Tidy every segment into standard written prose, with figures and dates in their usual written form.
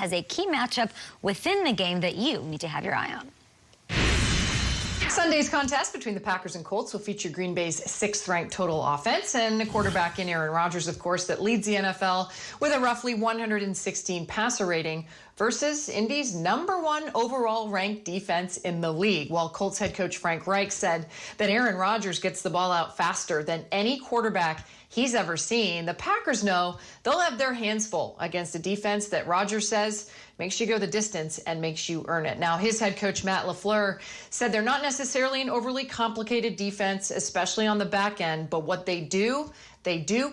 has a key matchup within the game that you need to have your eye on. Sunday's contest between the Packers and Colts will feature Green Bay's 6th-ranked total offense and a quarterback in Aaron Rodgers, of course, that leads the NFL with a roughly 116 passer rating versus Indy's #1 overall ranked defense in the league. While Colts head coach Frank Reich said that Aaron Rodgers gets the ball out faster than any quarterback he's ever seen, the Packers know they'll have their hands full against a defense that Rodgers says makes you go the distance and makes you earn it. Now, his head coach, Matt LaFleur, said they're not necessarily an overly complicated defense, especially on the back end, but what they do,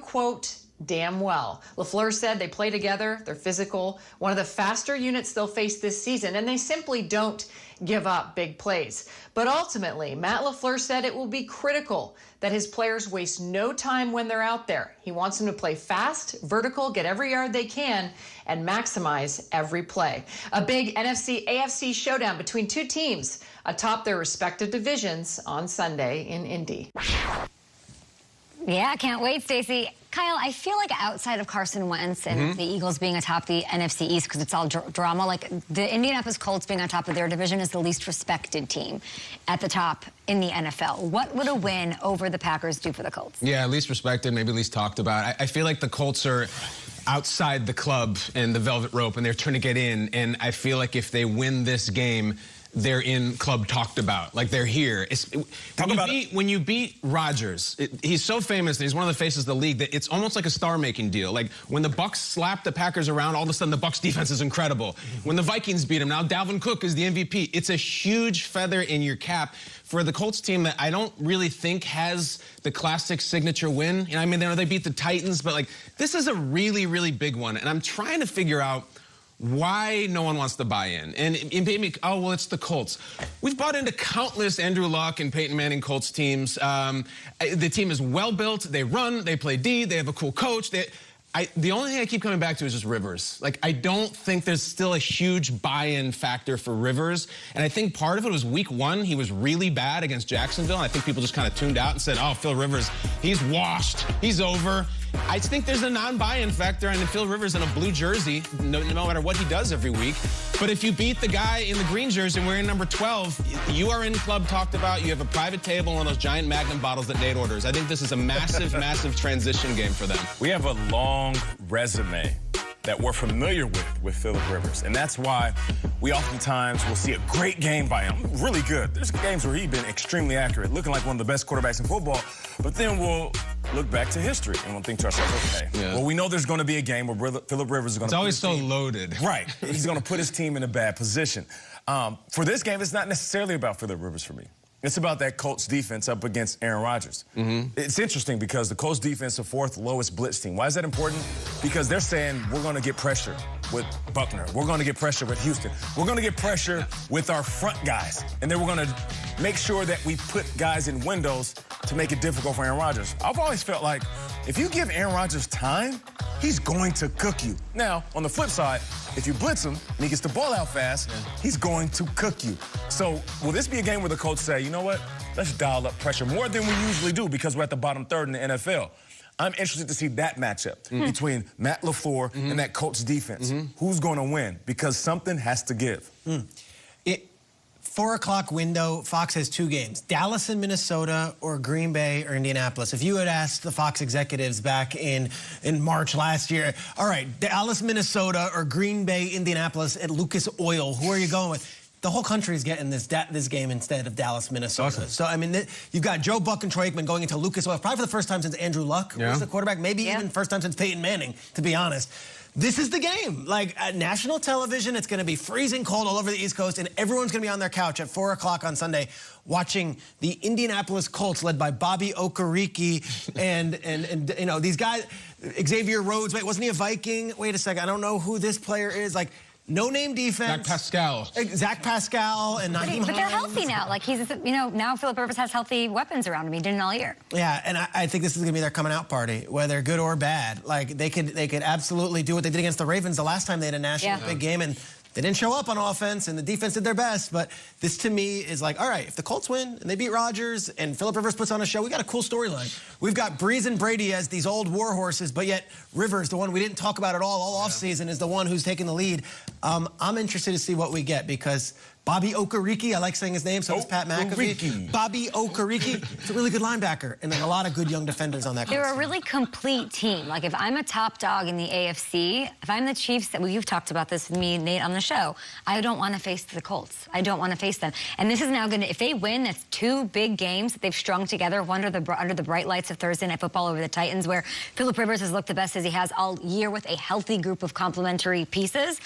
quote, damn well. LaFleur said they play together, they're physical, one of the faster units they'll face this season, and they simply don't give up big plays. But ultimately, Matt LaFleur said it will be critical that his players waste no time when they're out there. He wants them to play fast, vertical, get every yard they can, and maximize every play. A big NFC-AFC showdown between two teams atop their respective divisions on Sunday in Indy. Yeah, can't wait, Stacey. Kyle, I feel like outside of Carson Wentz and the Eagles being atop the NFC East because it's all drama, like the Indianapolis Colts being on top of their division is the least respected team at the top in the NFL. What would a win over the Packers do for the Colts? Yeah, least respected, maybe least talked about. I feel like the Colts are outside the club and the velvet rope, and they're trying to get in. And I feel like if they win this game, they're in club talked about. Like, they're here. When you beat Rodgers, he's so famous, and he's one of the faces of the league, that it's almost like a star-making deal. Like, when the Bucs slap the Packers around, all of a sudden the Bucs defense is incredible. When the Vikings beat him, now Dalvin Cook is the MVP. It's a huge feather in your cap for the Colts team that I don't really think has the classic signature win. You know, I mean, they beat the Titans, but, like, this is a really, really big one. And I'm trying to figure out why no one wants to buy in. And maybe, oh, well, it's the Colts. We've bought into countless Andrew Luck and Peyton Manning Colts teams. The team is well-built. They run. They play D. They have a cool coach. The only thing I keep coming back to is just Rivers. Like, I don't think there's still a huge buy-in factor for Rivers. And I think part of it was week 1. He was really bad against Jacksonville. And I think people just kind of tuned out and said, oh, Phil Rivers, he's washed. He's over. I think there's a non-buy-in factor on Phil Rivers in a blue jersey, no matter what he does every week. But if you beat the guy in the green jersey and wearing number 12, you are in club talked about. You have a private table on those giant Magnum bottles that Nate orders. I think this is a massive, massive transition game for them. We have a long resume that we're familiar with Philip Rivers. And that's why we oftentimes will see a great game by him. Really good. There's games where he's been extremely accurate, looking like one of the best quarterbacks in football. But then we'll look back to history and we'll think to ourselves, okay, well, we know there's going to be a game where Philip Rivers is going to... It's always so loaded. Right. He's going to put his team in a bad position. For this game, it's not necessarily about Philip Rivers for me. It's about that Colts defense up against Aaron Rodgers. It's interesting because the Colts defense is the 4th lowest blitz team. Why is that important? Because they're saying we're going to get pressure with Buckner. We're going to get pressure with Houston. We're going to get pressure with our front guys. And then we're going to make sure that we put guys in windows to make it difficult for Aaron Rodgers. I've always felt like if you give Aaron Rodgers time, he's going to cook you. Now, on the flip side, if you blitz him and he gets the ball out fast, he's going to cook you. So will this be a game where the Colts say, you know what, let's dial up pressure more than we usually do because we're at the bottom 3rd in the NFL? I'm interested to see that matchup between Matt LaFleur and that Colts defense. Who's going to win? Because something has to give. 4 o'clock window, Fox has 2 games, Dallas and Minnesota or Green Bay or Indianapolis. If you had asked the Fox executives back in March last year, all right, Dallas, Minnesota or Green Bay, Indianapolis at Lucas Oil, who are you going with? The whole country is getting this game instead of Dallas, Minnesota. Awesome. So, I mean, you've got Joe Buck and Troy Aikman going into Lucas Oil, probably for the first time since Andrew Luck was the quarterback, maybe even first time since Peyton Manning, to be honest. This is the game. Like, national television, it's going to be freezing cold all over the East Coast, and everyone's going to be on their couch at 4 o'clock on Sunday watching the Indianapolis Colts led by Bobby Okereke and you know, these guys, Xavier Rhodes. Wait, wasn't he a Viking? Wait a second. I don't know who this player is. Like, no-name defense. Zach Pascal and Naheem But they're healthy now. Like, he's, you know, now Philip Rivers has healthy weapons around him. He didn't all year. Yeah, and I think this is going to be their coming-out party, whether good or bad. Like, they could absolutely do what they did against the Ravens the last time they had a national big game, and They didn't show up on offense, and the defense did their best. But this, to me, is like, all right, if the Colts win and they beat Rodgers and Phillip Rivers puts on a show, we got a cool storyline. We've got Breeze and Brady as these old war horses, but yet Rivers, the one we didn't talk about at all offseason, is the one who's taking the lead. I'm interested to see what we get because Bobby Okereke, I like saying his name, so does Pat McAfee. Bobby Okereke, it's a really good linebacker, and then a lot of good young defenders on that. They're a really complete team. Like, if I'm a top dog in the AFC, if I'm the Chiefs, you've talked about this with me, Nate, on the show, I don't want to face the Colts. I don't want to face them. And this is now going to, if they win, that's 2 big games that they've strung together under the bright lights of Thursday Night Football over the Titans, where Phillip Rivers has looked the best as he has all year with a healthy group of complementary pieces.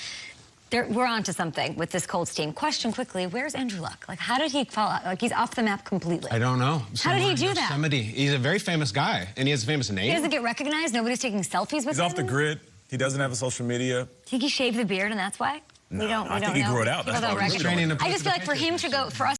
We're on to something with this Colts team. Question quickly, where's Andrew Luck? Like, how did he fall out? Like, he's off the map completely. I don't know. How did he do that? Yosemite. He's a very famous guy, and he has a famous name. He doesn't get recognized? Nobody's taking selfies with him? He's off the grid. He doesn't have a social media. Think he shaved the beard, and that's why? No, we don't I think he grew it out. That's why I just feel like for him to go, for us